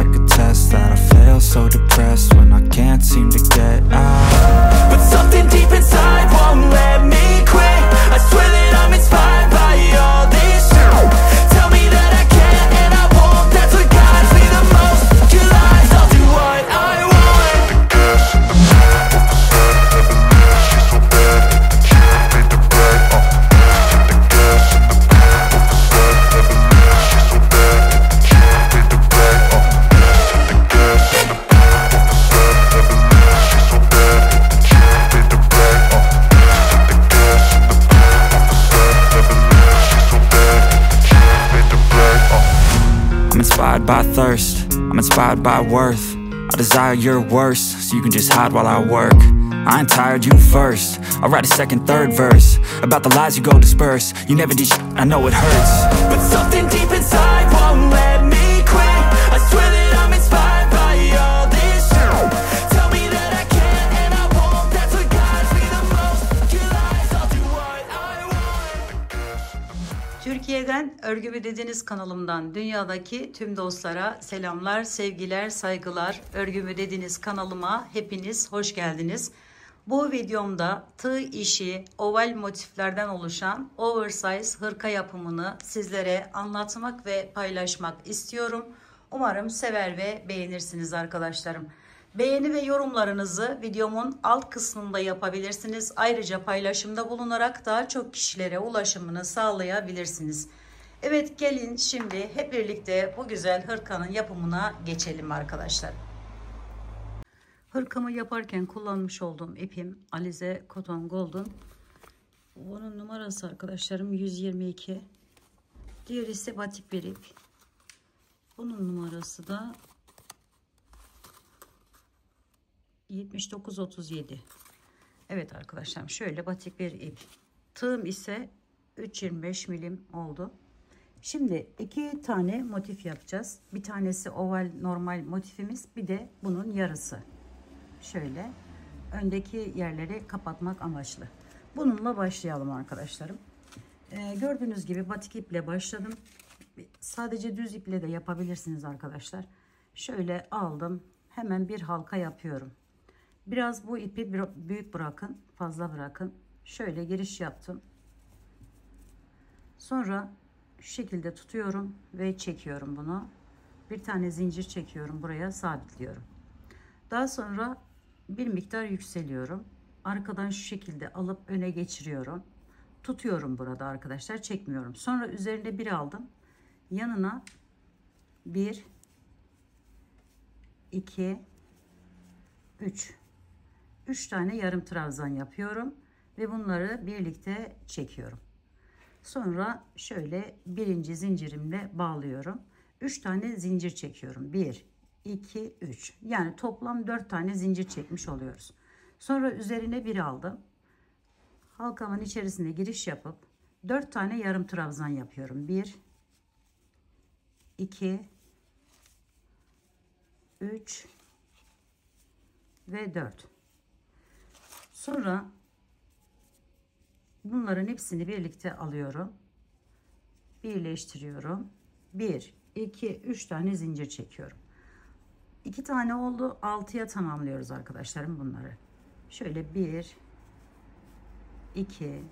like a test that I fail, so depressed when I can't seem to get out. But something deep inside won't let me quit. I swear that I'm inspired by all this shit. Tell me that I can't and I won't. That's what guides me the most. Your lies, I'll do what I want. By thirst, I'm inspired by worth. I desire your worst, so you can just hide while I work. I ain't tired, you first. I'll write a second, third verse about the lies you go disperse. You never did shit, I know it hurts. But something deep inside won't let me quit. I swear that I'm inspired by all this shit. Tell me that I can't and I won't. That's what guides me the most. Your lies, I'll do what I want. Türkiye'den Örgü Mü Dediniz kanalımdan dünyadaki tüm dostlara selamlar, sevgiler, saygılar. Örgü Mü Dediniz kanalıma hepiniz hoş geldiniz. Bu videomda tığ işi oval motiflerden oluşan oversize hırka yapımını sizlere anlatmak ve paylaşmak istiyorum. Umarım sever ve beğenirsiniz arkadaşlarım. Beğeni ve yorumlarınızı videomun alt kısmında yapabilirsiniz. Ayrıca paylaşımda bulunarak daha çok kişilere ulaşımını sağlayabilirsiniz. Evet, gelin şimdi hep birlikte bu güzel hırkanın yapımına geçelim arkadaşlar. Hırkamı yaparken kullanmış olduğum ipim Alize Cotton Golden. Bunun numarası arkadaşlarım 122. Diğeri ise batik bir ip. Bunun numarası da 7937. Evet arkadaşlar, şöyle batik bir ip. Tığım ise 3.25 milim oldu. Şimdi iki tane motif yapacağız. Bir tanesi oval normal motifimiz, bir de bunun yarısı. Şöyle öndeki yerleri kapatmak amaçlı. Bununla başlayalım arkadaşlarım. Gördüğünüz gibi batik iple başladım. Sadece düz iple de yapabilirsiniz arkadaşlar. Şöyle aldım. Hemen bir halka yapıyorum. Biraz bu ipi büyük bırakın, fazla bırakın. Şöyle giriş yaptım. Sonra şu şekilde tutuyorum ve çekiyorum bunu. Bir tane zincir çekiyorum, buraya sabitliyorum. Daha sonra bir miktar yükseliyorum. Arkadan şu şekilde alıp öne geçiriyorum. Tutuyorum burada arkadaşlar, çekmiyorum. Sonra üzerine bir aldım. Yanına 1 2 3 tane yarım trabzan yapıyorum ve bunları birlikte çekiyorum. Sonra şöyle birinci zincirimle bağlıyorum. 3 tane zincir çekiyorum. 1 2 3, yani toplam 4 tane zincir çekmiş oluyoruz. Sonra üzerine bir aldım. Halkamın içerisine giriş yapıp 4 tane yarım trabzan yapıyorum. 1 2 3 ve 4. Sonra bunların hepsini birlikte alıyorum. Birleştiriyorum. 1 2 3 tane zincir çekiyorum. 2 tane oldu. 6'ya tamamlıyoruz arkadaşlarım bunları. Şöyle 1 2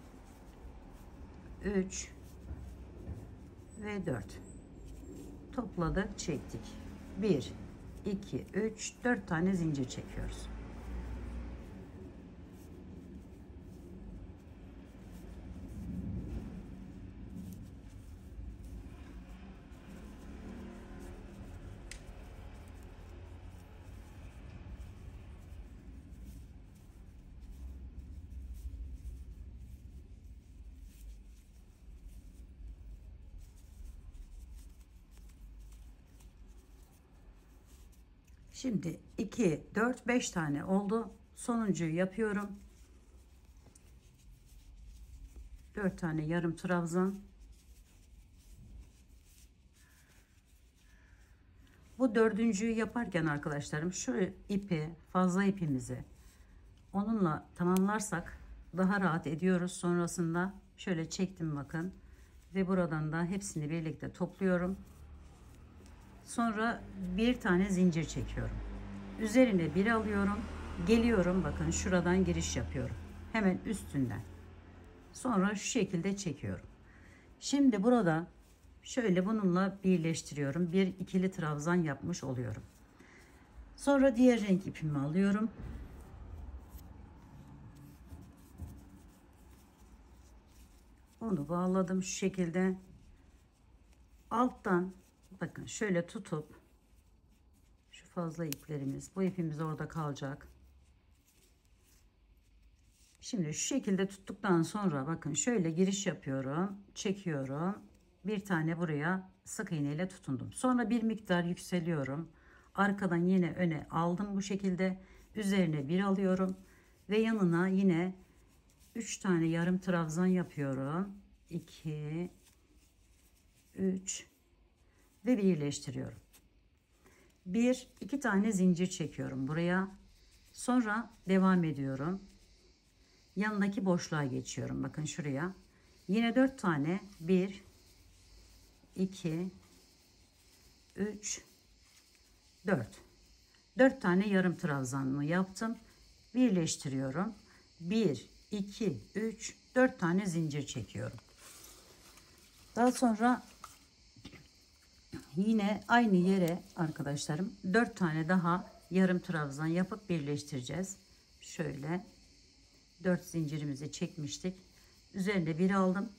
3 ve 4 topladık, çektik. 1 2 3 4 tane zincir çekiyoruz. Şimdi 2 4 5 tane oldu. Sonuncuyu yapıyorum. 4 tane yarım trabzan. Bu dördüncüyü yaparken arkadaşlarım şu ipi, fazla ipimizi onunla tamamlarsak daha rahat ediyoruz. Sonrasında şöyle çektim bakın ve buradan da hepsini birlikte topluyorum. Sonra bir tane zincir çekiyorum. Üzerine bir alıyorum. Geliyorum, bakın şuradan giriş yapıyorum. Hemen üstünden. Sonra şu şekilde çekiyorum. Şimdi burada şöyle bununla birleştiriyorum. Bir ikili trabzan yapmış oluyorum. Sonra diğer renk ipimi alıyorum. Onu bağladım şu şekilde. Alttan bakın şöyle tutup, şu fazla iplerimiz, bu ipimiz orada kalacak. Şimdi şu şekilde tuttuktan sonra bakın şöyle giriş yapıyorum, çekiyorum. Bir tane buraya sık iğne ile tutundum. Sonra bir miktar yükseliyorum. Arkadan yine öne aldım bu şekilde. Üzerine bir alıyorum ve yanına yine 3 tane yarım trabzan yapıyorum. 2 3 ve birleştiriyorum. 2 tane zincir çekiyorum buraya. Sonra devam ediyorum. Yanındaki boşluğa geçiyorum. Bakın şuraya. Yine 4 tane 1 2 3 4 tane yarım trabzanımı yaptım. Birleştiriyorum. 1 2 3 4 tane zincir çekiyorum. Daha sonra yine aynı yere arkadaşlarım 4 tane daha yarım trabzan yapıp birleştireceğiz. Şöyle 4 zincirimizi çekmiştik. Üzerine bir aldım.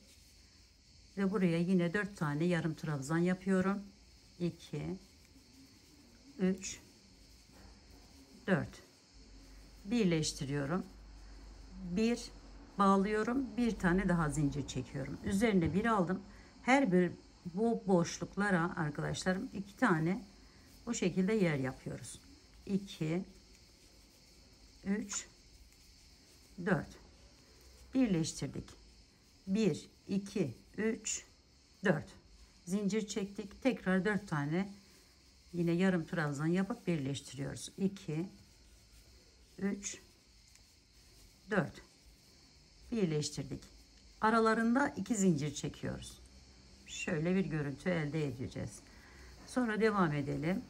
Ve buraya yine 4 tane yarım trabzan yapıyorum. 2 3 4 birleştiriyorum. 1 bağlıyorum. Bir tane daha zincir çekiyorum. Üzerine bir aldım. Her bir bu boşluklara arkadaşlarım 2 tane bu şekilde yer yapıyoruz. 2 3 4 birleştirdik. 1 2 3 4 zincir çektik. Tekrar 4 tane yine yarım trabzan yapıp birleştiriyoruz. 2 3 4 birleştirdik. Aralarında 2 zincir çekiyoruz. Şöyle bir görüntü elde edeceğiz. Sonra devam edelim.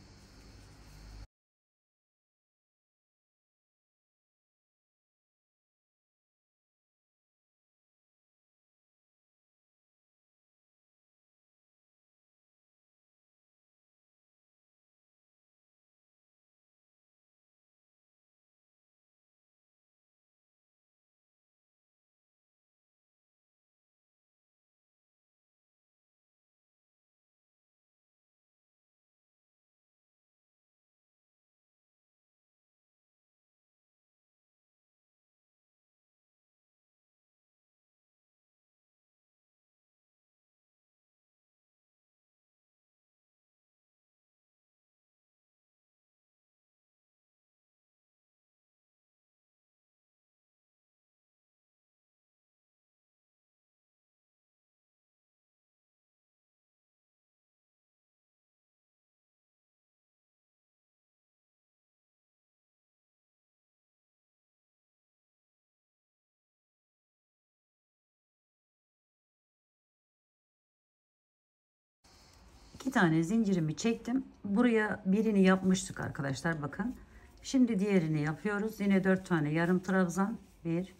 İki tane zincirimi çektim. Buraya birini yapmıştık arkadaşlar, bakın. Şimdi diğerini yapıyoruz. Yine 4 tane yarım trabzan. 1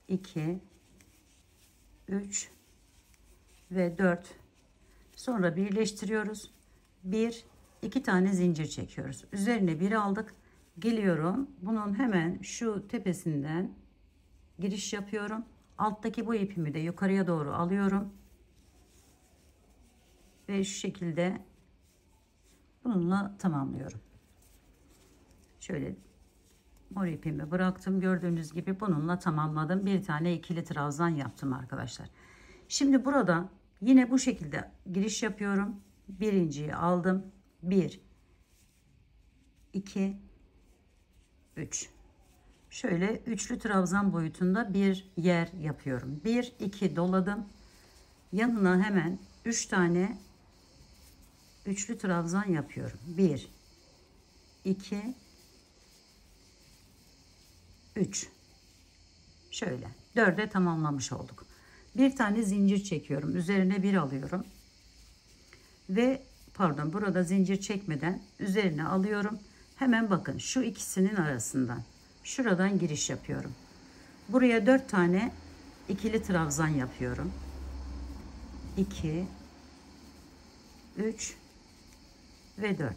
2 3 ve 4. Sonra birleştiriyoruz. 2 tane zincir çekiyoruz. Üzerine bir aldık. Geliyorum. Bunun hemen şu tepesinden giriş yapıyorum. Alttaki bu ipimi de yukarıya doğru alıyorum. Ve şu şekilde bununla tamamlıyorum. Şöyle mor ipimi bıraktım. Gördüğünüz gibi bununla tamamladım. Bir tane ikili trabzan yaptım arkadaşlar. Şimdi burada yine bu şekilde giriş yapıyorum. Birinciyi aldım. 1 2 3. Şöyle üçlü trabzan boyutunda bir yer yapıyorum. 1 2 doladım. Yanına hemen 3 tane üçlü trabzan yapıyorum. 1 2 3. Şöyle 4'e tamamlamış olduk. Bir tane zincir çekiyorum. Üzerine bir alıyorum. Ve pardon, burada zincir çekmeden üzerine alıyorum. Hemen bakın şu ikisinin arasından şuradan giriş yapıyorum. Buraya 4 tane ikili trabzan yapıyorum. 2 3 ve 4.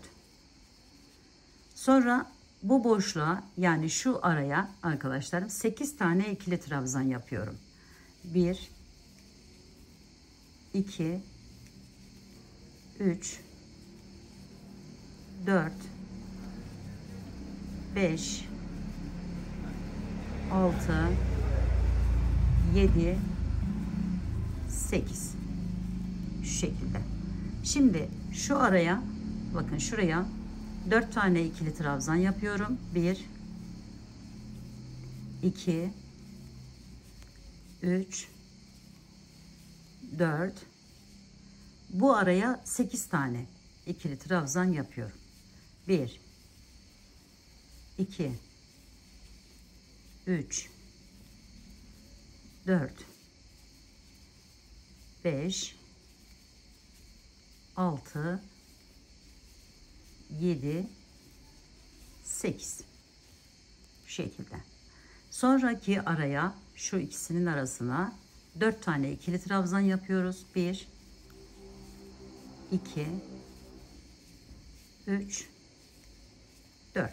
Sonra bu boşluğa, yani şu araya arkadaşlarım 8 tane ikili trabzan yapıyorum. 1 2 3 4 5 6 7 8. Şu şekilde. Şimdi şu araya bakın, şuraya 4 tane ikili trabzan yapıyorum. 1 2 3 4. Bu araya 8 tane ikili trabzan yapıyorum. 1 2 3 4 5 6 7 8. Şu şekilde. Sonraki araya, şu ikisinin arasına 4 tane ikili trabzan yapıyoruz. 1 2 3 4.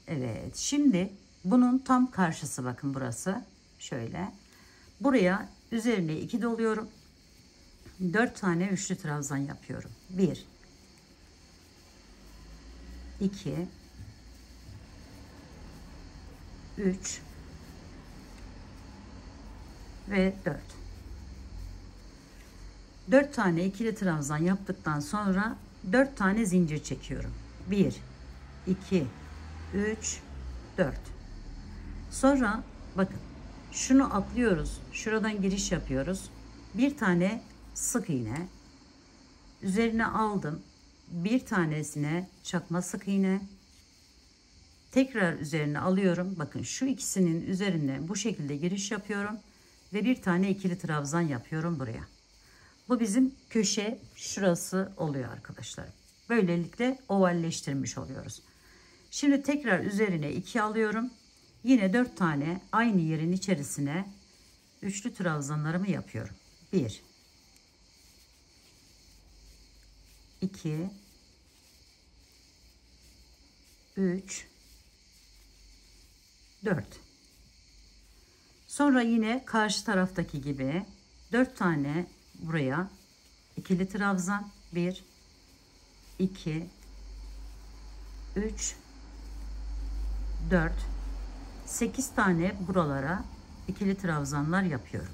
Evet, şimdi bunun tam karşısı, bakın burası şöyle. Buraya üzerine 2 doluyorum. 4 tane üçlü trabzan yapıyorum. 1 2 3 ve 4. 4 tane ikili trabzan yaptıktan sonra 4 tane zincir çekiyorum. 1 2 3 4. Sonra bakın şunu atlıyoruz. Şuradan giriş yapıyoruz. Bir tane sık iğne. Üzerine aldım. Bir tanesine çakma sık iğne. Tekrar üzerine alıyorum. Bakın şu ikisinin üzerine bu şekilde giriş yapıyorum. Ve bir tane ikili trabzan yapıyorum buraya. Bu bizim köşe şurası oluyor arkadaşlar. Böylelikle ovalleştirmiş oluyoruz. Şimdi tekrar üzerine 2 alıyorum. Yine 4 tane aynı yerin içerisine üçlü trabzanlarımı yapıyorum. 1 2 3 4. Sonra yine karşı taraftaki gibi 4 tane buraya ikili trabzan. 1 2 3 4 8 tane buralara ikili trabzanlar yapıyorum.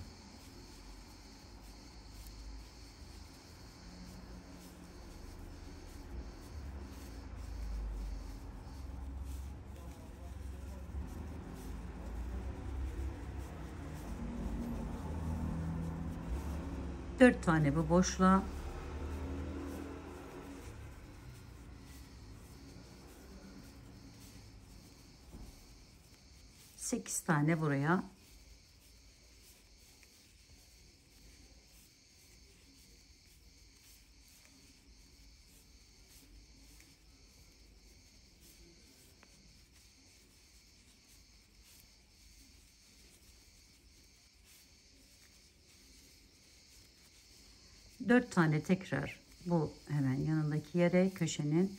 Dört tane bu boşluğa, 8 tane buraya. Dört tane tekrar bu hemen yanındaki yere, köşenin.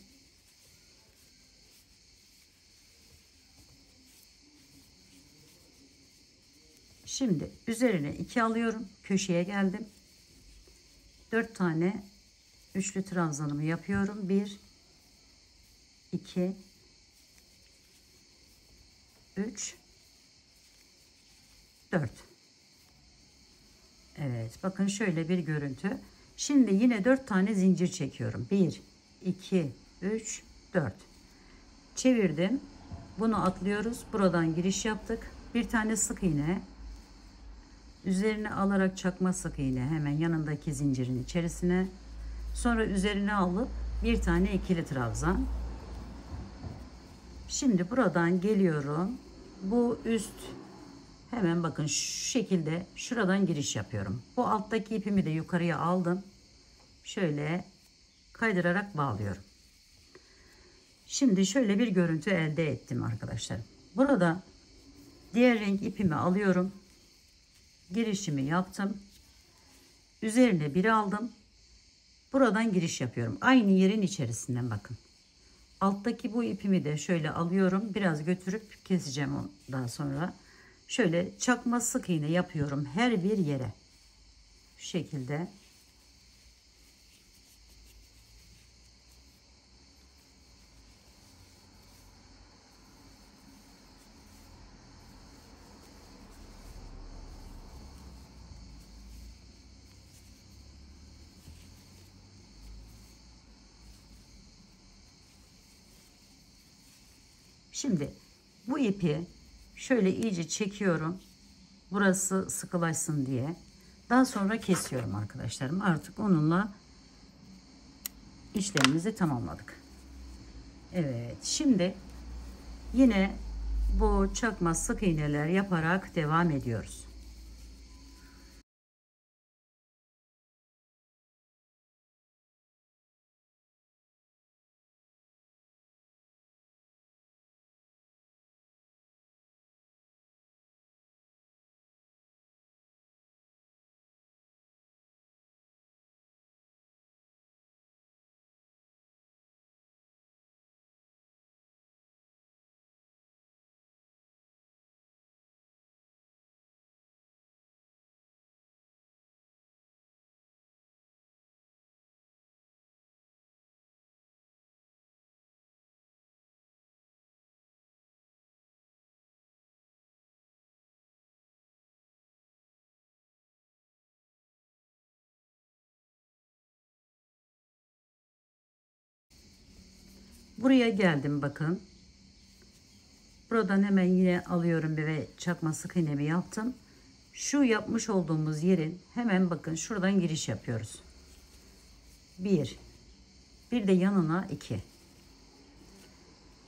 Şimdi üzerine 2 alıyorum. Köşeye geldim. 4 tane üçlü trabzanımı yapıyorum. 1 2 3 4. Evet, bakın şöyle bir görüntü. Şimdi yine 4 tane zincir çekiyorum. 1 2 3 4. Çevirdim. Bunu atlıyoruz. Buradan giriş yaptık. Bir tane sık iğne. Üzerine alarak çakma sık iğne hemen yanındaki zincirin içerisine. Sonra üzerine alıp bir tane ikili trabzan. Şimdi buradan geliyorum. Bu üst Hemen bakın şu şekilde şuradan giriş yapıyorum. Bu alttaki ipimi de yukarıya aldım. Şöyle kaydırarak bağlıyorum. Şimdi şöyle bir görüntü elde ettim arkadaşlar. Burada diğer renk ipimi alıyorum. Girişimi yaptım. Üzerine bir aldım. Buradan giriş yapıyorum. Aynı yerin içerisinden bakın. Alttaki bu ipimi de şöyle alıyorum. Biraz götürüp keseceğim daha sonra. Şöyle çakma sık iğne yapıyorum her bir yere. Şu şekilde. Şimdi bu ipi şöyle iyice çekiyorum. Burası sıkılaşsın diye. Daha sonra kesiyorum arkadaşlarım. Artık onunla işlemimizi tamamladık. Evet, şimdi yine bu çakma sık iğneler yaparak devam ediyoruz. Buraya geldim bakın. Buradan hemen yine alıyorum ve çakma sık iğnemi yaptım. Şu yapmış olduğumuz yerin hemen bakın şuradan giriş yapıyoruz. 1 de yanına 2.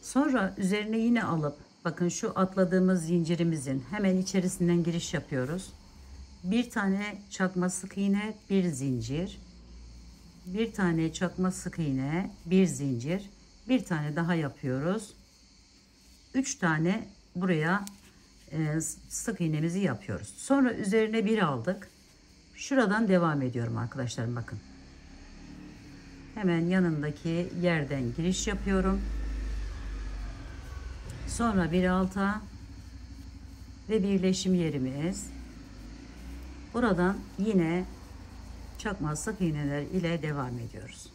Sonra üzerine yine alıp bakın şu atladığımız zincirimizin hemen içerisinden giriş yapıyoruz. Bir tane çakma sık iğne, bir zincir. Bir tane çakma sık iğne, bir zincir. Bir tane daha yapıyoruz. 3 tane buraya sık iğnemizi yapıyoruz. Sonra üzerine bir aldık. Şuradan devam ediyorum arkadaşlarım bakın. Hemen yanındaki yerden giriş yapıyorum. Sonra bir alta ve birleşim yerimiz. Buradan yine çakma sık iğneler ile devam ediyoruz.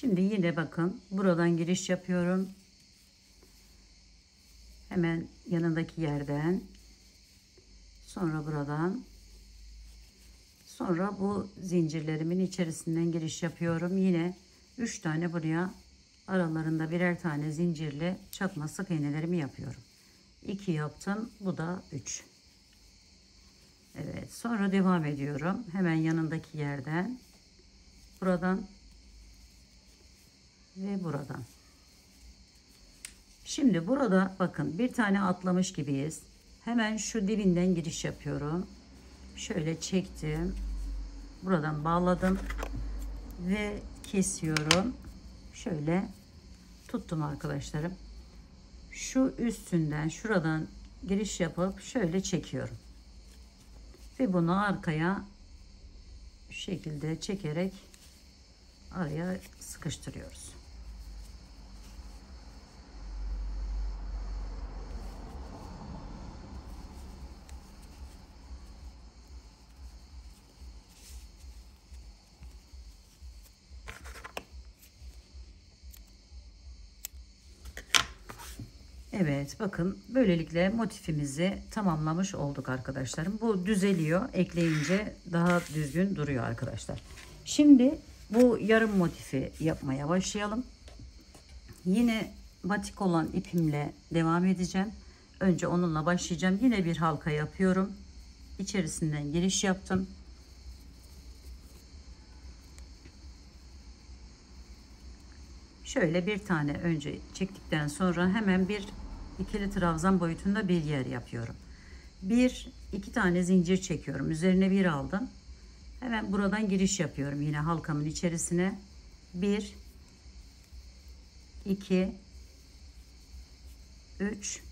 Şimdi yine bakın buradan giriş yapıyorum. Hemen yanındaki yerden. Sonra buradan. Sonra bu zincirlerimin içerisinden giriş yapıyorum. Yine 3 tane buraya aralarında birer tane zincirle çakma sık iğnelerimi yapıyorum. 2 yaptım. Bu da 3. Evet. Sonra devam ediyorum. Hemen yanındaki yerden. Buradan. Ve buradan. Şimdi burada bakın bir tane atlamış gibiyiz. Hemen şu dibinden giriş yapıyorum. Şöyle çektim. Buradan bağladım. Ve kesiyorum. Şöyle tuttum arkadaşlarım. Şu üstünden şuradan giriş yapıp şöyle çekiyorum. Ve bunu arkaya şu şekilde çekerek araya sıkıştırıyoruz. Evet, bakın böylelikle motifimizi tamamlamış olduk arkadaşlarım. Bu düzeliyor. Ekleyince daha düzgün duruyor arkadaşlar. Şimdi bu yarım motifi yapmaya başlayalım. Yine batik olan ipimle devam edeceğim. Önce onunla başlayacağım. Yine bir halka yapıyorum. İçerisinden giriş yaptım. Şöyle bir tane önce çektikten sonra hemen bir ikili trabzan boyutunda bir yer yapıyorum. İki tane zincir çekiyorum. Üzerine bir aldım. Hemen buradan giriş yapıyorum. Yine halkamın içerisine 1 2 3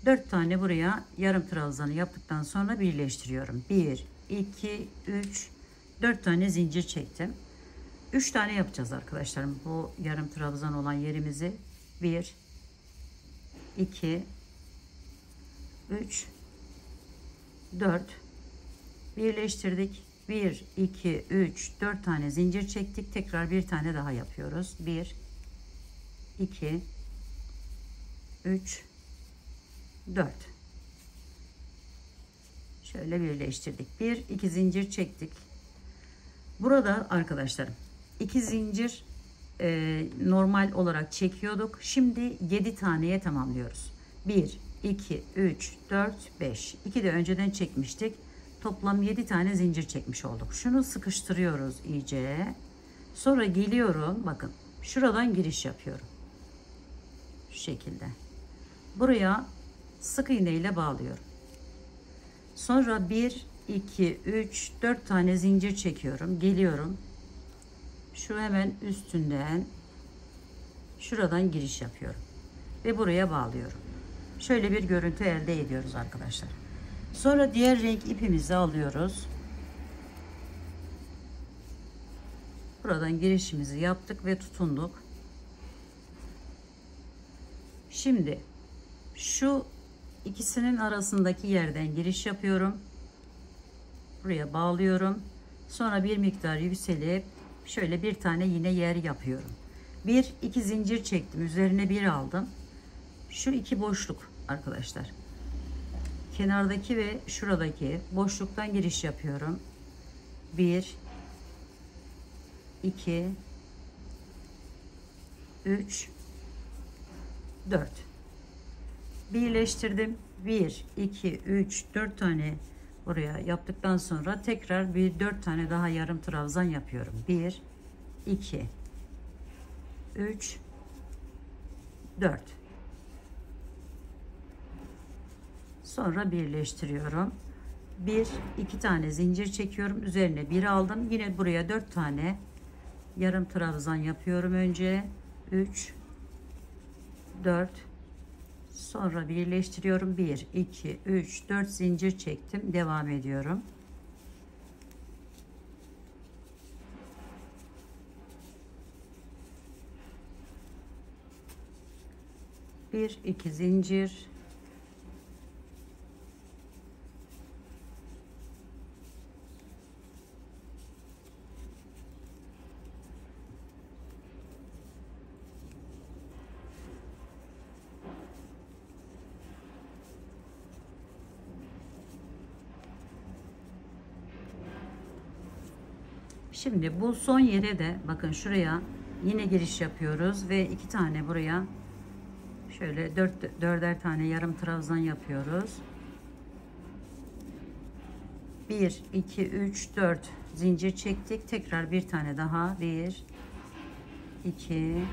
4 tane buraya yarım trabzanı yaptıktan sonra birleştiriyorum. 1 2 3 4 tane zincir çektim. 3 tane yapacağız arkadaşlarım. Bu yarım trabzan olan yerimizi 1 2 3 4 birleştirdik. 1 2 3 4 tane zincir çektik. Tekrar bir tane daha yapıyoruz. 1 2 3 4 şöyle birleştirdik. 1 2 zincir çektik. Burada arkadaşlarım 2 zincir normal olarak çekiyorduk. Şimdi 7 taneye tamamlıyoruz. 1 2 3 4 5 2 de önceden çekmiştik. Toplam 7 tane zincir çekmiş olduk. Şunu sıkıştırıyoruz iyice. Sonra geliyorum. Bakın şuradan giriş yapıyorum. Şu şekilde. Buraya sık iğne ile bağlıyorum. Sonra 1 2 3 4 tane zincir çekiyorum. Geliyorum. Şu hemen üstünden şuradan giriş yapıyorum. Ve buraya bağlıyorum. Şöyle bir görüntü elde ediyoruz arkadaşlar. Sonra diğer renk ipimizi alıyoruz. Buradan girişimizi yaptık ve tutunduk. Şimdi şu ikisinin arasındaki yerden giriş yapıyorum. Buraya bağlıyorum. Sonra bir miktar yükselip şöyle bir tane yine yer yapıyorum. 1 2 zincir çektim. Üzerine bir aldım. Şu iki boşluk arkadaşlar. Kenardaki ve şuradaki boşluktan giriş yapıyorum. 1 2 3 4 birleştirdim. 1 2 3 4 tane buraya yaptıktan sonra tekrar bir 4 tane daha yarım trabzan yapıyorum. 1 2 3 4 sonra birleştiriyorum. 1 2 tane zincir çekiyorum. Üzerine bir aldım. Yine buraya 4 tane yarım trabzan yapıyorum önce. 3 4 sonra birleştiriyorum. 1 2 3 4 zincir çektim. Devam ediyorum. Bir iki zincir, şimdi bu son yere de bakın şuraya yine giriş yapıyoruz ve 2 tane buraya şöyle 4'er tane yarım trabzan yapıyoruz. 1 2 3 4 zincir çektik. Tekrar bir tane daha. 1 2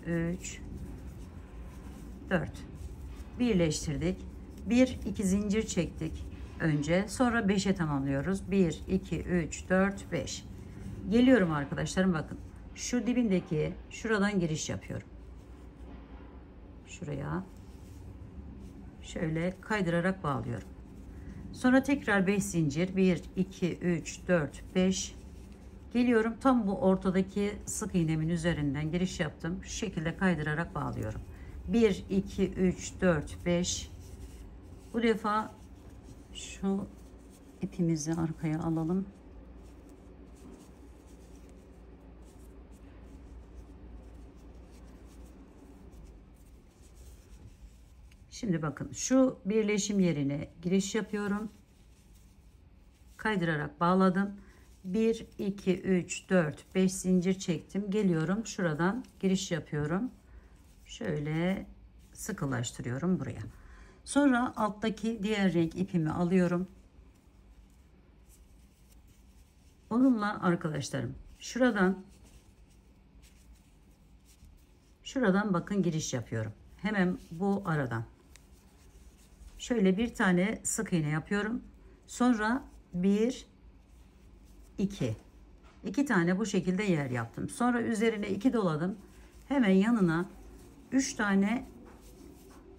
3 4 birleştirdik. 1 2 zincir çektik önce, sonra 5'e tamamlıyoruz. 1 2 3 4 5 geliyorum arkadaşlarım, bakın şu dibindeki şuradan giriş yapıyorum. Şuraya şöyle kaydırarak bağlıyorum. Sonra tekrar 5 zincir, 1 2 3 4 5 geliyorum, tam bu ortadaki sık iğnemin üzerinden giriş yaptım. Şu şekilde kaydırarak bağlıyorum. 1 2 3 4 5. Bu defa şu ipimizi arkaya alalım. Şimdi bakın, şu birleşim yerine giriş yapıyorum. Kaydırarak bağladım. 1 2 3 4 5 zincir çektim. Geliyorum, şuradan giriş yapıyorum. Şöyle sıkılaştırıyorum buraya. Sonra alttaki diğer renk ipimi alıyorum. Onunla arkadaşlarım şuradan bakın giriş yapıyorum. Hemen bu aradan. Şöyle bir tane sık iğne yapıyorum. Sonra 1 2 tane bu şekilde yer yaptım. Sonra üzerine 2 doladım. Hemen yanına 3 tane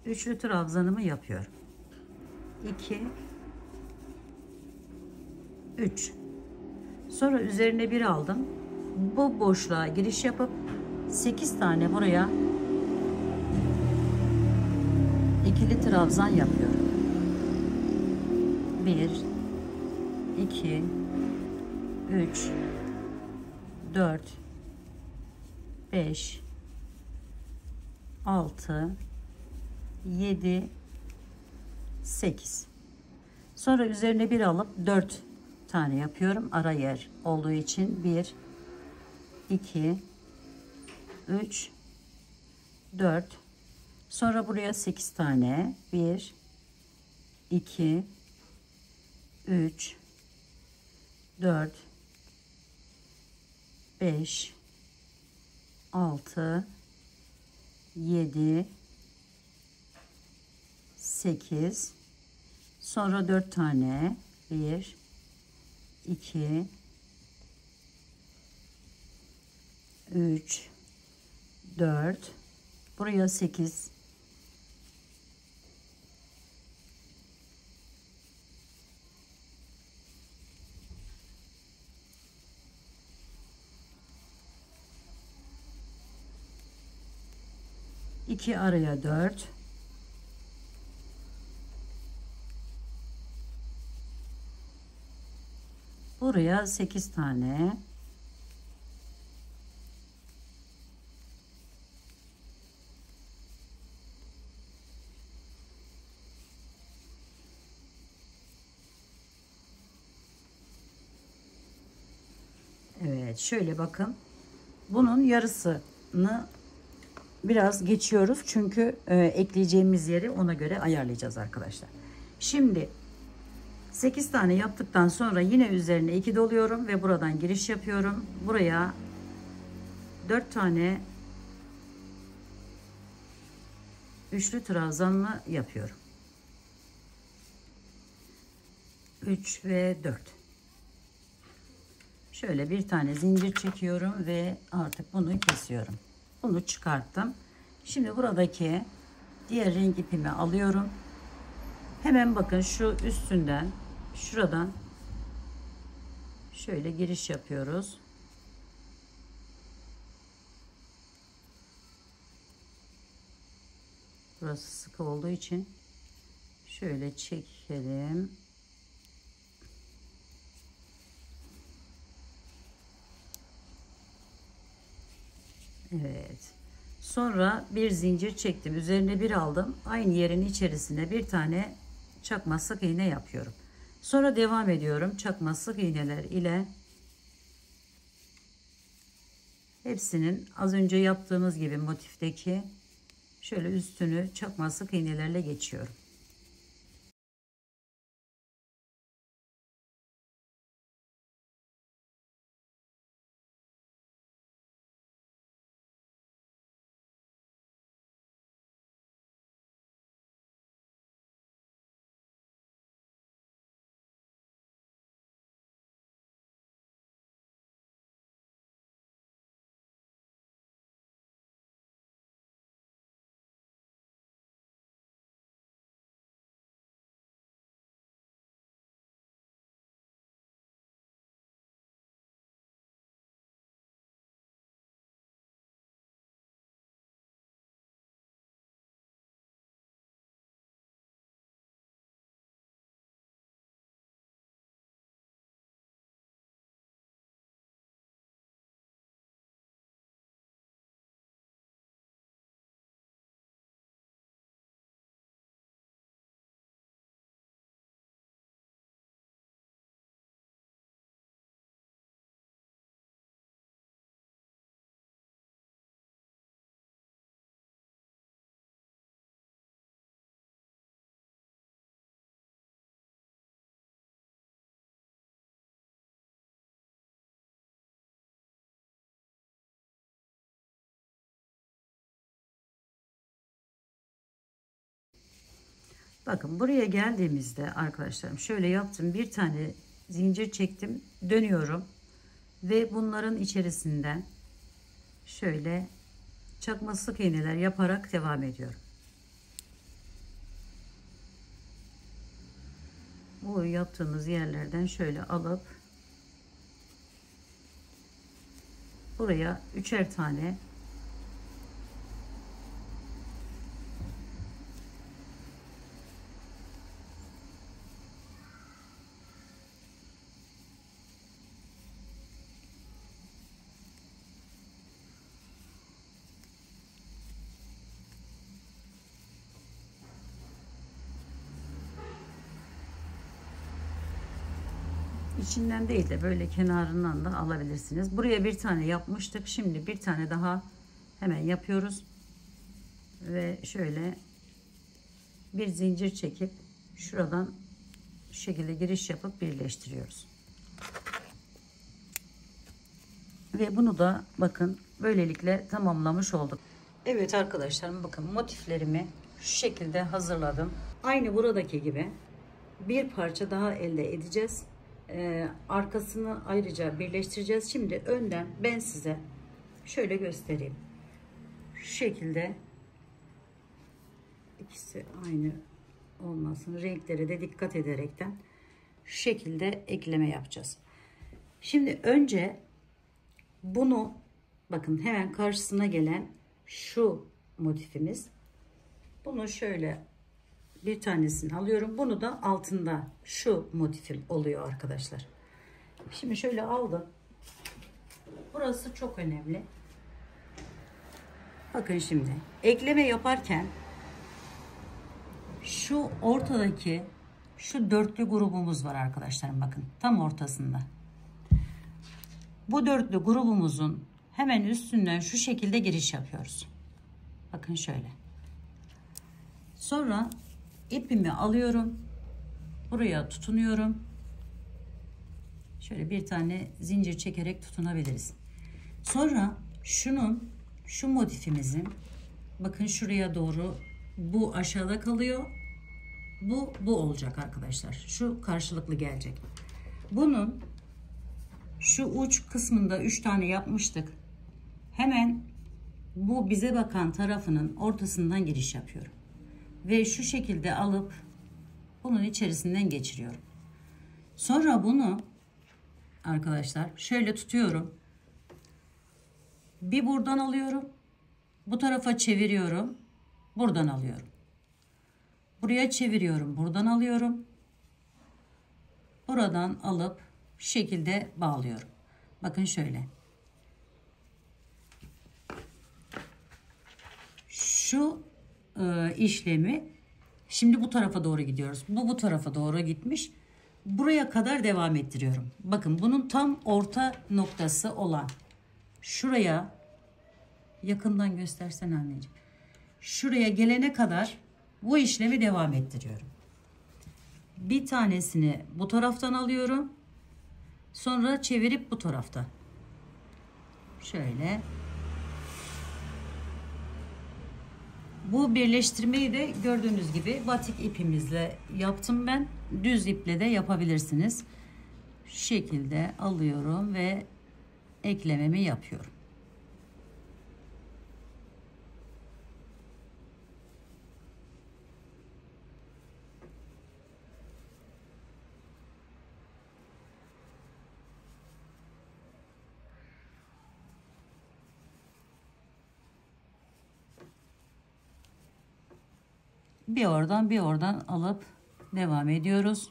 üçlü trabzanımı yapıyorum. 2 3. Sonra üzerine 1 aldım. Bu boşluğa giriş yapıp 8 tane buraya ikili trabzan yapıyorum. 1 2 3 4 5 6 7 8. Sonra üzerine 1 alıp 4 tane yapıyorum. Ara yer olduğu için 1 2 3 4. Sonra buraya 8 tane. 1 2 3 4 5 6 7 8. Sonra 4 tane. 1 2 3 4. Buraya 8. İki araya 4. Buraya 8 tane. Evet, şöyle bakın. Bunun yarısını biraz geçiyoruz. Çünkü ekleyeceğimiz yeri ona göre ayarlayacağız arkadaşlar. Şimdi 8 tane yaptıktan sonra yine üzerine 2 doluyorum ve buradan giriş yapıyorum. Buraya 4 tane üçlü trabzanlı yapıyorum. 3 ve 4. Şöyle bir tane zincir çekiyorum ve artık bunu kesiyorum. Bunu çıkarttım. Şimdi buradaki diğer renk ipimi alıyorum. Hemen bakın şu üstünden, şuradan şöyle giriş yapıyoruz. Burası sıkı olduğu için şöyle çekelim. Evet. Sonra bir zincir çektim. Üzerine bir aldım. Aynı yerin içerisine bir tane çakma sık iğne yapıyorum. Sonra devam ediyorum. Çakma sık iğneler ile hepsinin az önce yaptığımız gibi motifteki şöyle üstünü çakma sık iğnelerle geçiyorum. Bakın buraya geldiğimizde arkadaşlarım şöyle yaptım. Bir tane zincir çektim. Dönüyorum. Ve bunların içerisinden şöyle çakma sık iğneler yaparak devam ediyorum. Bu yaptığımız yerlerden şöyle alıp buraya 3'er tane içinden değil de böyle kenarından da alabilirsiniz. Buraya bir tane yapmıştık. Şimdi bir tane daha hemen yapıyoruz. Ve şöyle bir zincir çekip şuradan şu şekilde giriş yapıp birleştiriyoruz. Ve bunu da bakın böylelikle tamamlamış olduk. Evet arkadaşlarım, bakın motiflerimi şu şekilde hazırladım. Aynı buradaki gibi bir parça daha elde edeceğiz. Arkasını ayrıca birleştireceğiz. Şimdi önden ben size şöyle göstereyim. Şu şekilde ikisi aynı olmasın, renklere de dikkat ederekten şu şekilde ekleme yapacağız. Şimdi önce bunu bakın hemen karşısına gelen şu motifimiz, bunu şöyle bir tanesini alıyorum. Bunu da altında şu motifim oluyor arkadaşlar. Şimdi şöyle aldım. Burası çok önemli. Bakın şimdi ekleme yaparken şu ortadaki şu dörtlü grubumuz var arkadaşlarım, bakın tam ortasında. Bu dörtlü grubumuzun hemen üstünden şu şekilde giriş yapıyoruz. Bakın şöyle. Sonra ipimi alıyorum. Buraya tutunuyorum. Şöyle bir tane zincir çekerek tutunabiliriz. Sonra şu motifimizin bakın şuraya doğru, bu aşağıda kalıyor. Bu olacak arkadaşlar. Şu karşılıklı gelecek. Bunun şu uç kısmında 3 tane yapmıştık. Hemen bu bize bakan tarafının ortasından giriş yapıyorum. Ve şu şekilde alıp bunun içerisinden geçiriyorum. Sonra bunu arkadaşlar şöyle tutuyorum. Bir buradan alıyorum. Bu tarafa çeviriyorum. Buradan alıyorum. Buraya çeviriyorum. Buradan alıyorum. Buradan alıp şu şekilde bağlıyorum. Bakın şöyle. Şu işlemi şimdi bu tarafa doğru gidiyoruz. Bu tarafa doğru gitmiş. Buraya kadar devam ettiriyorum. Bakın bunun tam orta noktası olan şuraya, yakından göstersen anneciğim. Şuraya gelene kadar bu işlemi devam ettiriyorum. Bir tanesini bu taraftan alıyorum. Sonra çevirip bu tarafta. Şöyle. Bu birleştirmeyi de gördüğünüz gibi batik ipimizle yaptım ben. Düz iple de yapabilirsiniz. Şu şekilde alıyorum ve eklememi yapıyorum. Bir oradan alıp devam ediyoruz.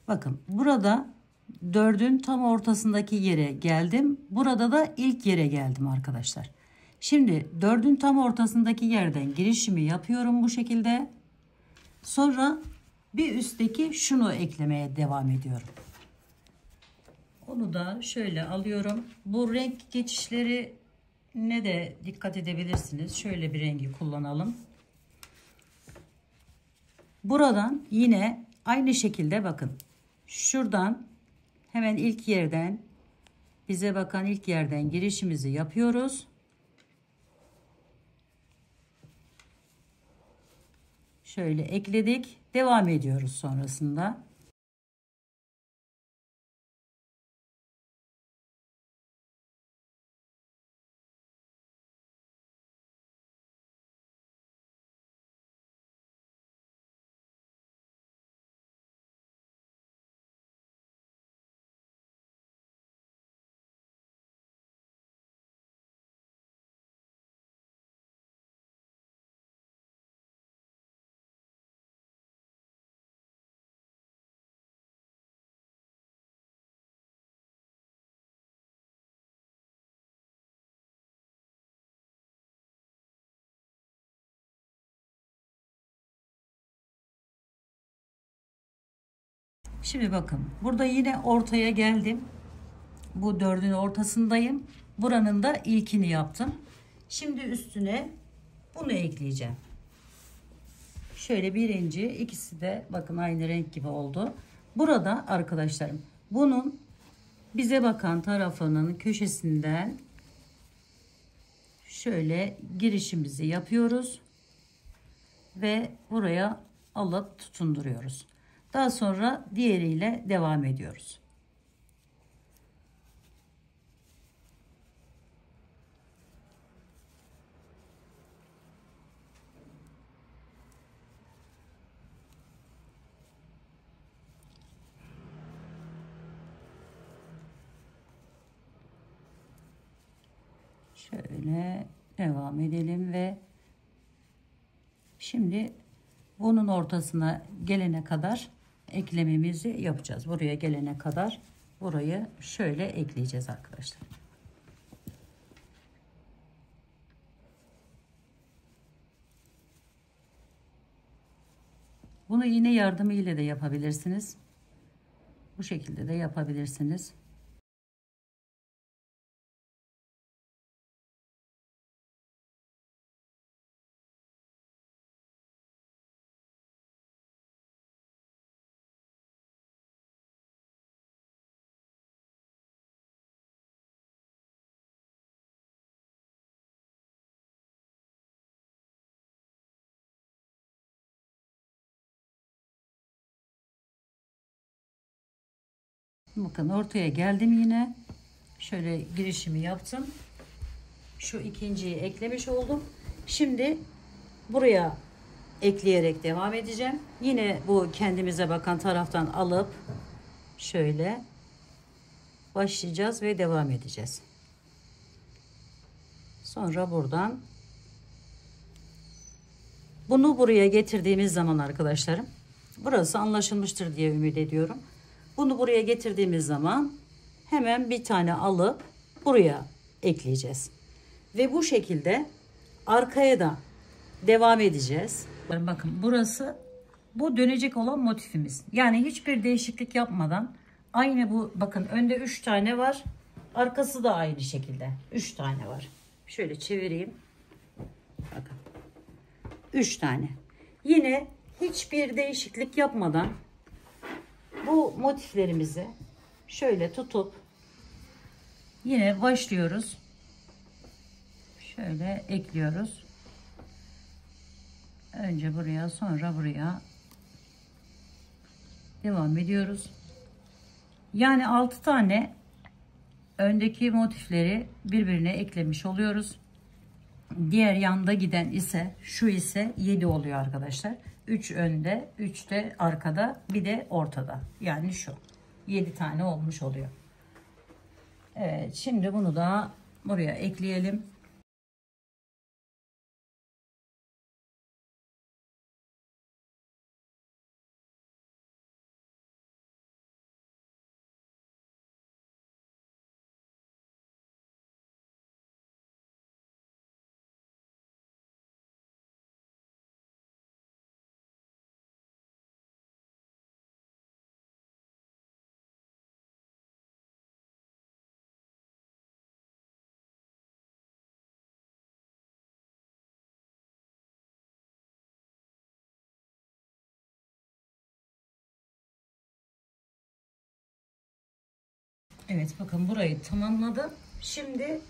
Bakın burada 4'ün tam ortasındaki yere geldim. Burada da ilk yere geldim arkadaşlar. Şimdi 4'ün tam ortasındaki yerden girişimi yapıyorum bu şekilde. Sonra bir üstteki şunu eklemeye devam ediyorum. Onu da şöyle alıyorum. Bu renk geçişleri ne de dikkat edebilirsiniz. Şöyle bir rengi kullanalım. Buradan yine aynı şekilde bakın. Şuradan hemen ilk yerden, bize bakan ilk yerden girişimizi yapıyoruz. Şöyle ekledik. Devam ediyoruz sonrasında. Şimdi bakın burada yine ortaya geldim. Bu 4'ün ortasındayım. Buranın da ilkini yaptım. Şimdi üstüne bunu ekleyeceğim. Şöyle birinci, ikisi de bakın aynı renk gibi oldu. Burada arkadaşlarım bunun bize bakan tarafının köşesinden şöyle girişimizi yapıyoruz ve buraya alıp tutunduruyoruz. Daha sonra diğeriyle devam ediyoruz. Şöyle devam edelim ve şimdi bunun ortasına gelene kadar eklememizi yapacağız. Buraya gelene kadar burayı şöyle ekleyeceğiz arkadaşlar. Bunu iğne yardımı ile de yapabilirsiniz. Bu şekilde de yapabilirsiniz. Bakın ortaya geldim yine. Şöyle girişimi yaptım. Şu ikinciyi eklemiş oldum. Şimdi buraya ekleyerek devam edeceğim. Yine bu kendimize bakan taraftan alıp şöyle başlayacağız ve devam edeceğiz. Sonra buradan bunu buraya getirdiğimiz zaman arkadaşlarım, burası anlaşılmıştır diye ümit ediyorum. Bunu buraya getirdiğimiz zaman hemen bir tane alıp buraya ekleyeceğiz. Ve bu şekilde arkaya da devam edeceğiz. Bakın burası bu dönecek olan motifimiz. Yani hiçbir değişiklik yapmadan aynı bu, bakın önde 3 tane var. Arkası da aynı şekilde 3 tane var. Şöyle çevireyim. Bakın 3 tane. Yine hiçbir değişiklik yapmadan bu motiflerimizi şöyle tutup yine başlıyoruz. Şöyle ekliyoruz. Önce buraya, sonra buraya devam ediyoruz. Yani 6 tane öndeki motifleri birbirine eklemiş oluyoruz. Diğer yanda giden ise şu ise 7 oluyor arkadaşlar. 3 önde, 3 de arkada, bir de ortada. Yani şu 7 tane olmuş oluyor. Evet, şimdi bunu da buraya ekleyelim. Evet, bakın burayı tamamladım. Şimdi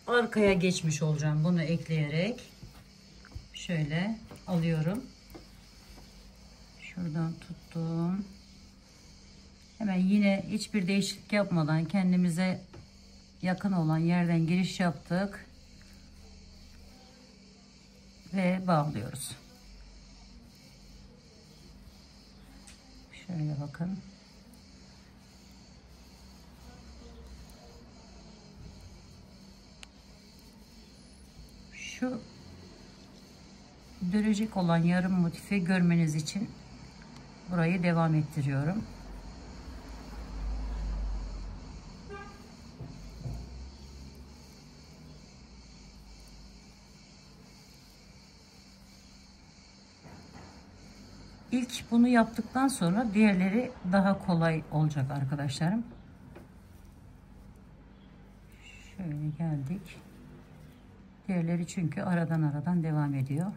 arkaya geçmiş olacağım. Bunu ekleyerek şöyle alıyorum. Şuradan tuttum. Hemen yine hiçbir değişiklik yapmadan kendimize yakın olan yerden giriş yaptık ve bağlıyoruz. Şöyle bakın. Şu dönecek olan yarım motifi görmeniz için burayı devam ettiriyorum. İlk bunu yaptıktan sonra diğerleri daha kolay olacak arkadaşlarım. Şöyle geldik. Diğerleri çünkü aradan devam ediyor.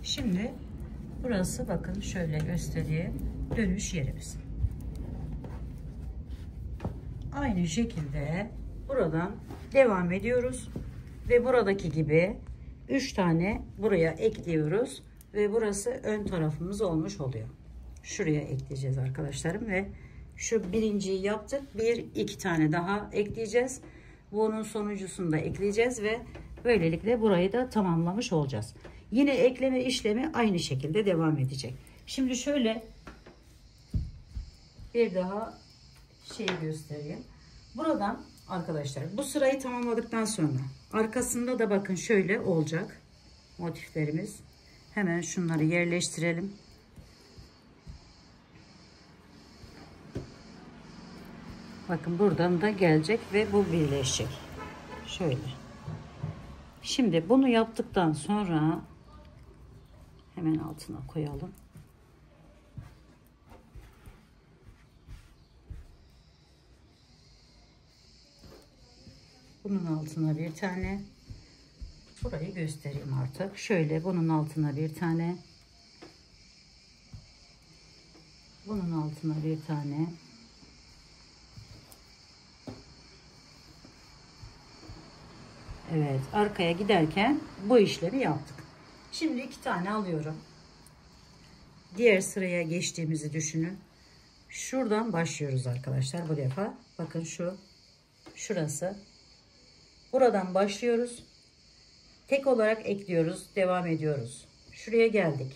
Şimdi burası bakın şöyle göstereyim, dönüş yerimiz. Aynı şekilde buradan devam ediyoruz ve buradaki gibi 3 tane buraya ekliyoruz ve burası ön tarafımız olmuş oluyor. Şuraya ekleyeceğiz arkadaşlarım ve şu birinciyi yaptık. 1-2 tane daha ekleyeceğiz. Bunun sonuncusunu da ekleyeceğiz ve böylelikle burayı da tamamlamış olacağız. Yine ekleme işlemi aynı şekilde devam edecek. Şimdi şöyle bir daha göstereyim. Buradan arkadaşlar bu sırayı tamamladıktan sonra arkasında da bakın şöyle olacak motiflerimiz. Hemen şunları yerleştirelim. Bakın buradan da gelecek ve bu birleşecek. Şöyle. Şimdi bunu yaptıktan sonra hemen altına koyalım. Bunun altına bir tane. Burayı göstereyim artık. Şöyle bunun altına bir tane. Bunun altına bir tane. Evet, arkaya giderken bu işlemi yaptık. Şimdi 2 tane alıyorum. Diğer sıraya geçtiğimizi düşünün. Şuradan başlıyoruz arkadaşlar bu defa. Bakın şurası. Buradan başlıyoruz. Tek olarak ekliyoruz, devam ediyoruz. Şuraya geldik.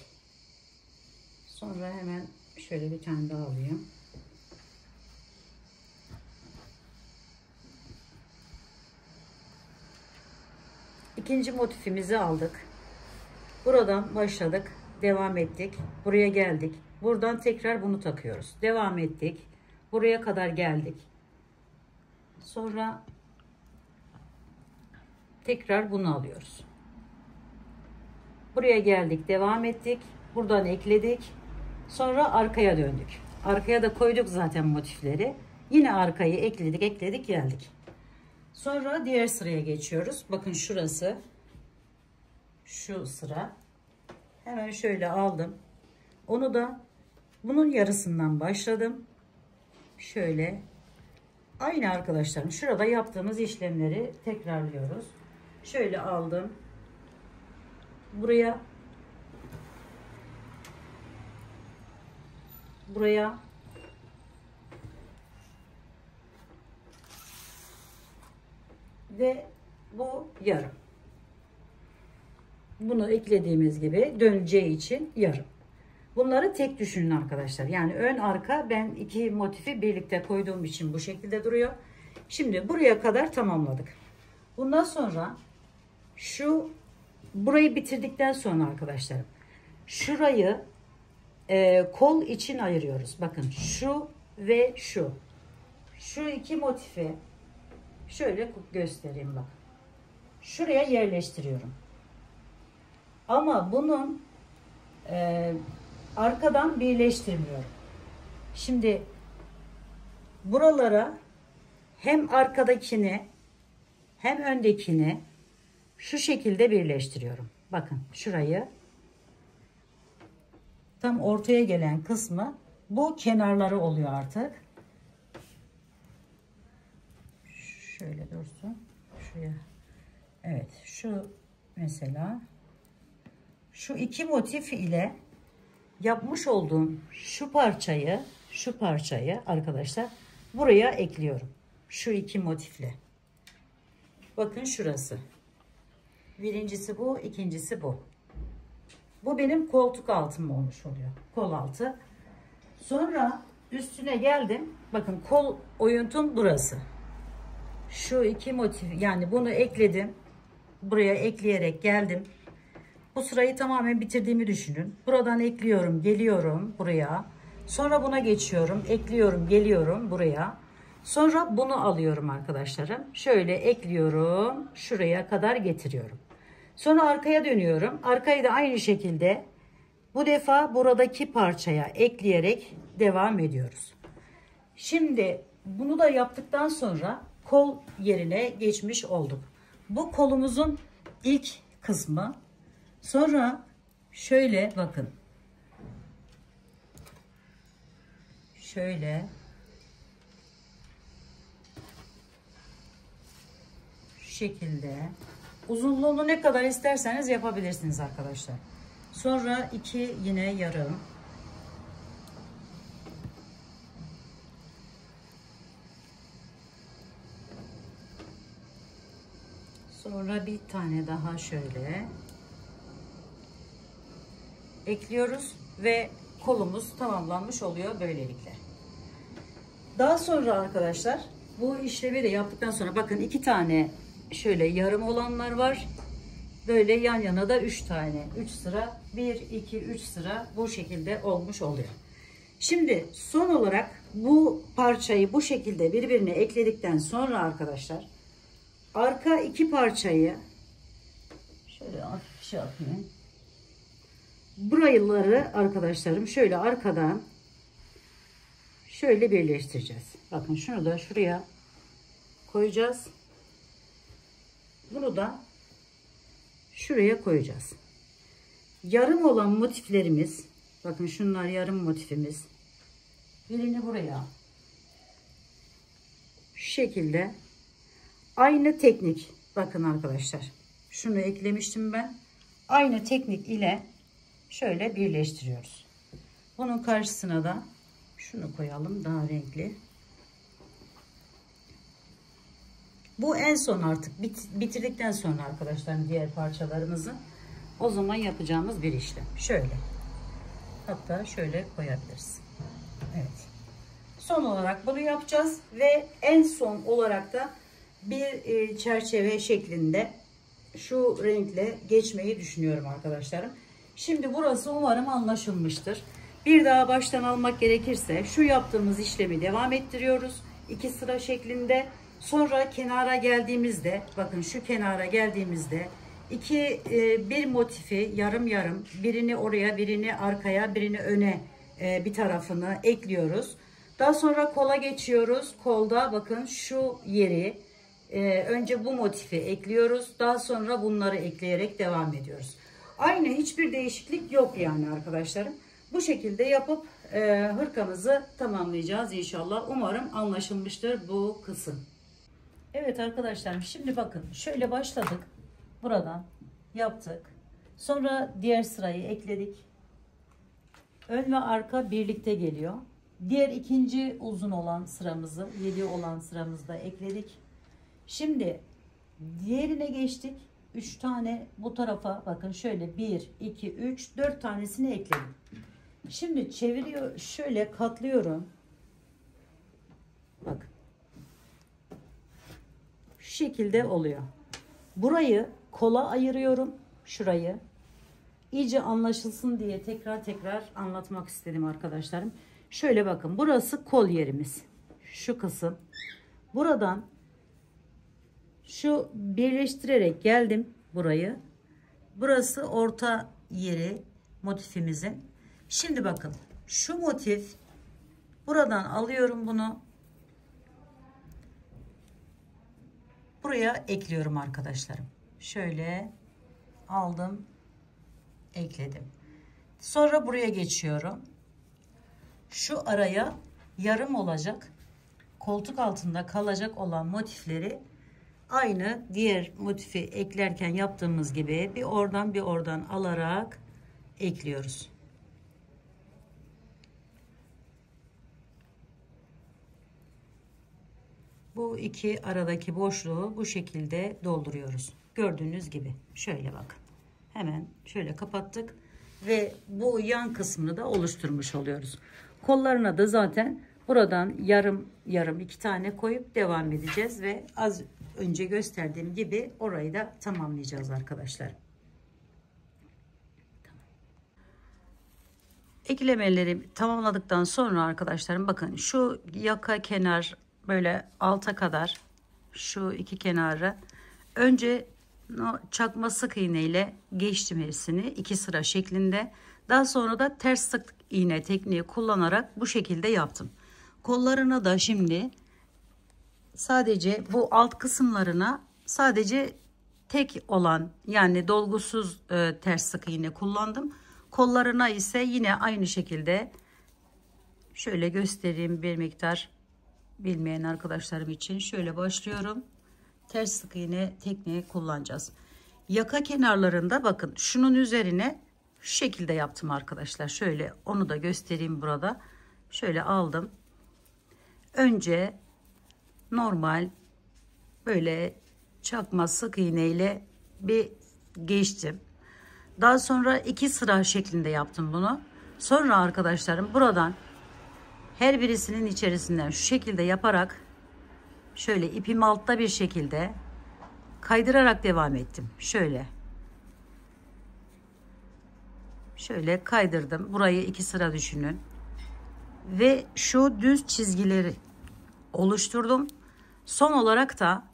Sonra hemen şöyle bir tane daha alayım. İkinci motifimizi aldık. Buradan başladık, devam ettik. Buraya geldik. Buradan tekrar bunu takıyoruz. Devam ettik. Buraya kadar geldik. Sonra tekrar bunu alıyoruz. Buraya geldik, devam ettik. Buradan ekledik. Sonra arkaya döndük. Arkaya da koyduk zaten motifleri. Yine arkayı ekledik, geldik. Sonra diğer sıraya geçiyoruz. Bakın şurası. Şu sıra. Hemen şöyle aldım. Onu da bunun yarısından başladım. Şöyle. Aynı arkadaşlarım. Şurada yaptığımız işlemleri tekrarlıyoruz. Şöyle aldım. Buraya ve bu yarım. Bunu eklediğimiz gibi döneceği için yarım. Bunları tek düşünün arkadaşlar. Yani ön arka, ben 2 motifi birlikte koyduğum için bu şekilde duruyor. Şimdi buraya kadar tamamladık. Bundan sonra şu burayı bitirdikten sonra arkadaşlarım şurayı kol için ayırıyoruz. Bakın şu ve şu. Şu iki motifi şöyle göstereyim bak. Şuraya yerleştiriyorum. Ama bunun arkadan birleştirmiyorum. Şimdi buralara hem arkadakini hem öndekini şu şekilde birleştiriyorum. Bakın şurayı tam ortaya gelen kısmı, bu kenarları oluyor artık. Şöyle dursun. Şuraya. Evet, şu mesela şu iki motif ile yapmış olduğum şu parçayı arkadaşlar buraya ekliyorum. Şu iki motifle. Bakın şurası. Birincisi bu, ikincisi bu. Bu benim koltuk altım olmuş oluyor. Kol altı. Sonra üstüne geldim. Bakın kol oyuntum burası. Şu iki motif, yani bunu ekledim. Buraya ekleyerek geldim. Bu sırayı tamamen bitirdiğimi düşünün. Buradan ekliyorum, geliyorum buraya. Sonra buna geçiyorum, ekliyorum, geliyorum buraya. Sonra bunu alıyorum arkadaşlarım. Şöyle ekliyorum, şuraya kadar getiriyorum. Sonra arkaya dönüyorum. Arkayı da aynı şekilde bu defa buradaki parçaya ekleyerek devam ediyoruz. Şimdi bunu da yaptıktan sonra kol yerine geçmiş olduk. Bu kolumuzun ilk kısmı. Sonra şöyle bakın. Şöyle şu şekilde uzunluğunu ne kadar isterseniz yapabilirsiniz arkadaşlar. Sonra iki yine yarım. Sonra bir tane daha şöyle ekliyoruz ve kolumuz tamamlanmış oluyor böylelikle. Daha sonra arkadaşlar bu işlemi de yaptıktan sonra bakın iki tane şöyle yarım olanlar var. Böyle yan yana da 3 tane. 3 sıra. 1, 2, 3 sıra bu şekilde olmuş oluyor. Şimdi son olarak bu parçayı bu şekilde birbirine ekledikten sonra arkadaşlar arka iki parçayı şöyle hafif şey yapayım. Buraları arkadaşlarım şöyle arkadan şöyle birleştireceğiz. Bakın şunu da şuraya koyacağız. Bunu da şuraya koyacağız. Yarım olan motiflerimiz, bakın şunlar yarım motifimiz. Birini buraya. Şu şekilde aynı teknik. Bakın arkadaşlar. Şunu eklemiştim ben. Aynı teknik ile şöyle birleştiriyoruz. Bunun karşısına da şunu koyalım, daha renkli. Bu en son artık bitirdikten sonra arkadaşlar diğer parçalarımızı o zaman yapacağımız bir işlem. Şöyle. Hatta şöyle koyabiliriz. Evet. Son olarak bunu yapacağız ve en son olarak da bir çerçeve şeklinde şu renkle geçmeyi düşünüyorum arkadaşlarım. Şimdi burası umarım anlaşılmıştır. Bir daha baştan almak gerekirse şu yaptığımız işlemi devam ettiriyoruz. 2 sıra şeklinde. Sonra kenara geldiğimizde, bakın şu kenara geldiğimizde bir motifi yarım yarım, birini oraya, birini arkaya, birini öne bir tarafını ekliyoruz. Daha sonra kola geçiyoruz. Kolda bakın şu yeri önce bu motifi ekliyoruz. Daha sonra bunları ekleyerek devam ediyoruz. Aynı, hiçbir değişiklik yok yani arkadaşlarım. Bu şekilde yapıp hırkamızı tamamlayacağız inşallah. Umarım anlaşılmıştır bu kısım. Evet arkadaşlarım, şimdi bakın şöyle başladık. Buradan yaptık. Sonra diğer sırayı ekledik. Ön ve arka birlikte geliyor. Diğer ikinci uzun olan sıramızı, 7 olan sıramızda ekledik. Şimdi diğerine geçtik. 3 tane bu tarafa bakın şöyle 1, 2, 3, 4 tanesini ekledim. Şimdi çeviriyor, şöyle katlıyorum. Bakın. Şu şekilde oluyor. Burayı kola ayırıyorum. şurayı iyice anlaşılsın diye tekrar anlatmak istedim arkadaşlarım. Şöyle bakın, burası kol yerimiz. Şu kısım. Buradan şu birleştirerek geldim burayı. Burası orta yeri motifimizin. Şimdi bakın, şu motif, buradan alıyorum bunu. Buraya ekliyorum arkadaşlarım. Şöyle aldım, ekledim. Sonra buraya geçiyorum. Şu araya yarım olacak, koltuk altında kalacak olan motifleri aynı diğer motifi eklerken yaptığımız gibi bir oradan alarak ekliyoruz. Bu iki aradaki boşluğu bu şekilde dolduruyoruz. Gördüğünüz gibi. Şöyle bakın. Hemen şöyle kapattık ve bu yan kısmını da oluşturmuş oluyoruz. Kollarına da zaten buradan yarım iki tane koyup devam edeceğiz ve az önce gösterdiğim gibi orayı da tamamlayacağız arkadaşlar. Eklemeleri tamamladıktan sonra arkadaşlarım bakın, şu yaka kenar böyle alta kadar şu iki kenarı önce çakma sık iğne ile geçtim hepsini iki sıra şeklinde. Daha sonra da ters sık iğne tekniği kullanarak bu şekilde yaptım. Kollarına da şimdi sadece bu alt kısımlarına sadece tek olan, yani dolgusuz ters sık iğne kullandım. Kollarına ise yine aynı şekilde şöyle göstereyim, bir miktar bilmeyen arkadaşlarım için şöyle başlıyorum. Ters sık iğne tekniği kullanacağız. Yaka kenarlarında bakın şunun üzerine şu şekilde yaptım arkadaşlar. Şöyle onu da göstereyim burada. Şöyle aldım. Önce normal böyle çakma sık iğne ile bir geçtim. Daha sonra iki sıra şeklinde yaptım bunu. Sonra arkadaşlarım buradan her birisinin içerisinden şu şekilde yaparak şöyle ipim altta bir şekilde kaydırarak devam ettim. Şöyle kaydırdım. Burayı iki sıra düşünün. Ve şu düz çizgileri oluşturdum. Son olarak da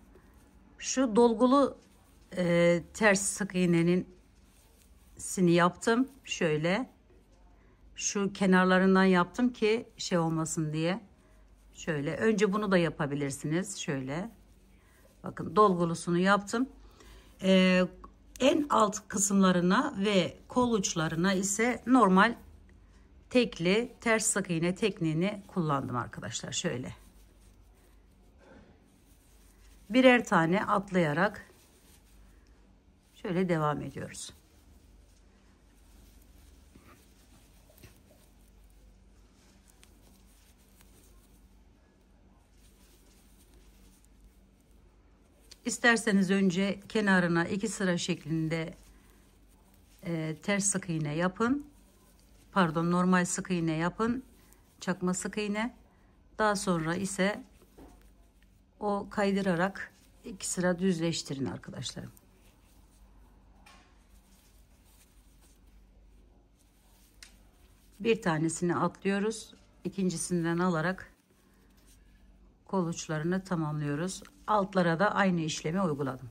şu dolgulu ters sık iğnenin sini yaptım. Şöyle şu kenarlarından yaptım ki şey olmasın diye. Şöyle önce bunu da yapabilirsiniz. Şöyle bakın, dolgulusunu yaptım. En alt kısımlarına ve kol uçlarına ise normal tekli ters sık iğne tekniğini kullandım arkadaşlar. Şöyle birer tane atlayarak şöyle devam ediyoruz. İsterseniz önce kenarına iki sıra şeklinde ters sık iğne yapın. Pardon, normal sık iğne yapın. Çakma sık iğne. Daha sonra ise o kaydırarak iki sıra düzleştirin arkadaşlarım. Bir tanesini atlıyoruz. İkincisinden alarak kol uçlarını tamamlıyoruz. Altlara da aynı işlemi uyguladım.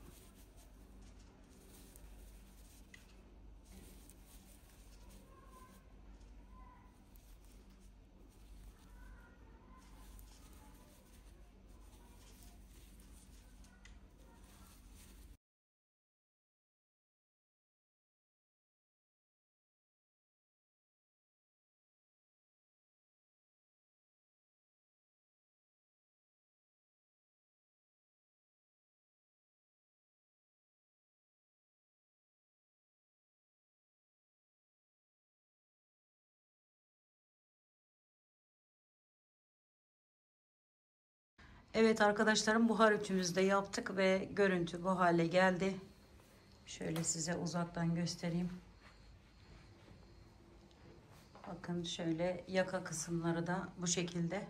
Evet arkadaşlarım, buhar ütümüzü de yaptık ve görüntü bu hale geldi. Şöyle size uzaktan göstereyim. Bakın şöyle yaka kısımları da bu şekilde.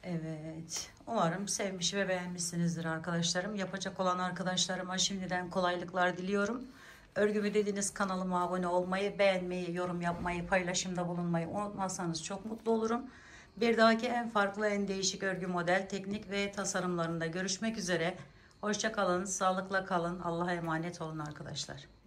Evet. Umarım sevmiş ve beğenmişsinizdir arkadaşlarım. Yapacak olan arkadaşlarıma şimdiden kolaylıklar diliyorum. Örgümü dediğiniz kanalıma abone olmayı, beğenmeyi, yorum yapmayı, paylaşımda bulunmayı unutmazsanız çok mutlu olurum. Bir dahaki en farklı, en değişik örgü model, teknik ve tasarımlarında görüşmek üzere. Hoşça kalın, sağlıkla kalın. Allah'a emanet olun arkadaşlar.